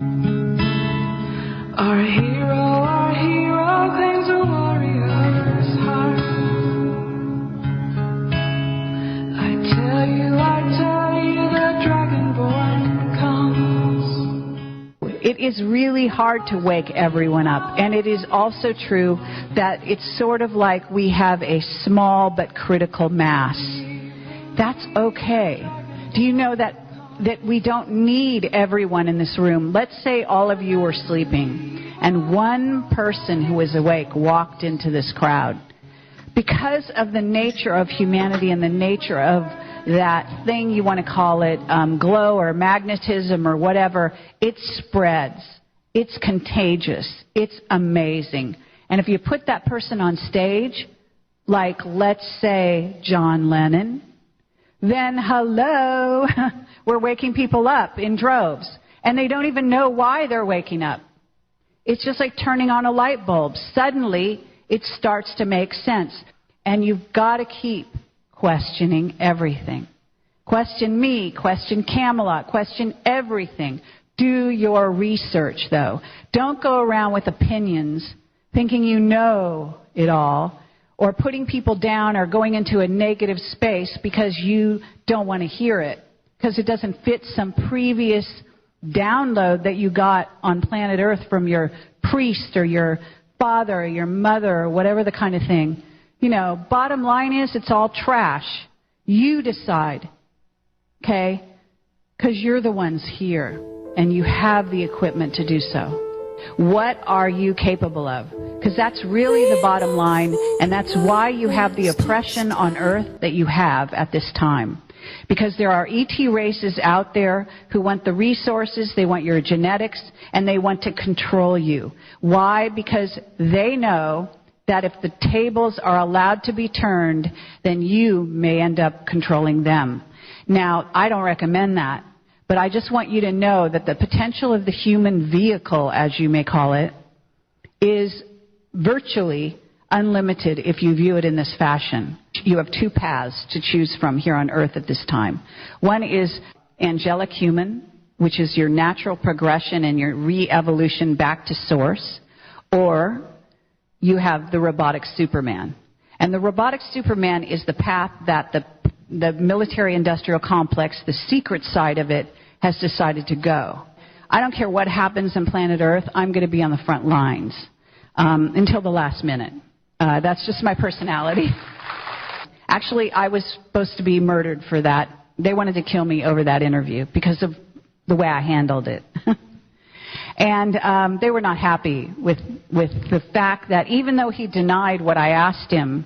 Our hero claims a warrior's heart. I tell you, the dragonborn comes. It is really hard to wake everyone up, and it is also true that it's sort of like we have a small but critical mass. That's okay. Do you know that we don't need everyone in this room? Let's say all of you were sleeping, and one person who was awake walked into this crowd. Because of the nature of humanity and the nature of that thing, you want to call it glow or magnetism or whatever, it spreads. It's contagious. It's amazing. And if you put that person on stage, like let's say John Lennon, then hello, we're waking people up in droves. And they don't even know why they're waking up. It's just like turning on a light bulb. Suddenly, it starts to make sense. And you've got to keep questioning everything. Question me, question Camelot, question everything. Do your research, though. Don't go around with opinions thinking you know it all, or putting people down or going into a negative space because you don't want to hear it, because it doesn't fit some previous download that you got on planet Earth from your priest or your father or your mother or whatever the kind of thing. You know, bottom line is it's all trash. You decide, okay? Because you're the ones here, and you have the equipment to do so. What are you capable of? Because that's really the bottom line, and that's why you have the oppression on Earth that you have at this time. Because there are ET races out there who want the resources, they want your genetics, and they want to control you. Why? Because they know that if the tables are allowed to be turned, then you may end up controlling them. Now, I don't recommend that, but I just want you to know that the potential of the human vehicle, as you may call it, is virtually unlimited if you view it in this fashion. You have two paths to choose from here on Earth at this time. One is angelic human, which is your natural progression and your re-evolution back to source, or you have the robotic Superman. And the robotic Superman is the path that the military-industrial complex, the secret side of it, has decided to go. I don't care what happens on planet Earth, I'm going to be on the front lines until the last minute. That's just my personality. Actually, I was supposed to be murdered for that. They wanted to kill me over that interview because of the way I handled it. And they were not happy with the fact that even though he denied what I asked him,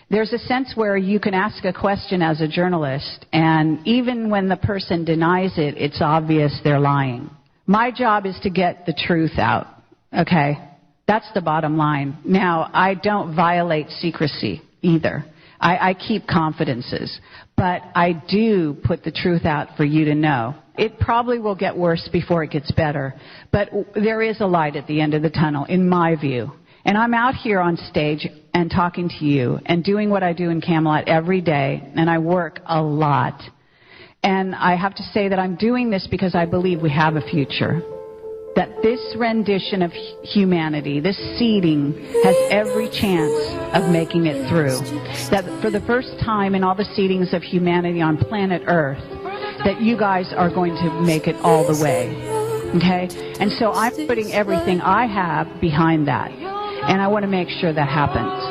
there's a sense where you can ask a question as a journalist, and even when the person denies it, it's obvious they're lying. My job is to get the truth out, okay? That's the bottom line. Now, I don't violate secrecy either. I keep confidences, but I do put the truth out for you to know. It probably will get worse before it gets better, but there is a light at the end of the tunnel, in my view. And I'm out here on stage and talking to you and doing what I do in Camelot every day, and I work a lot. And I have to say that I'm doing this because I believe we have a future. That this rendition of humanity, this seeding, has every chance of making it through. That for the first time in all the seedings of humanity on planet Earth, that you guys are going to make it all the way. Okay? And so I'm putting everything I have behind that. And I want to make sure that happens.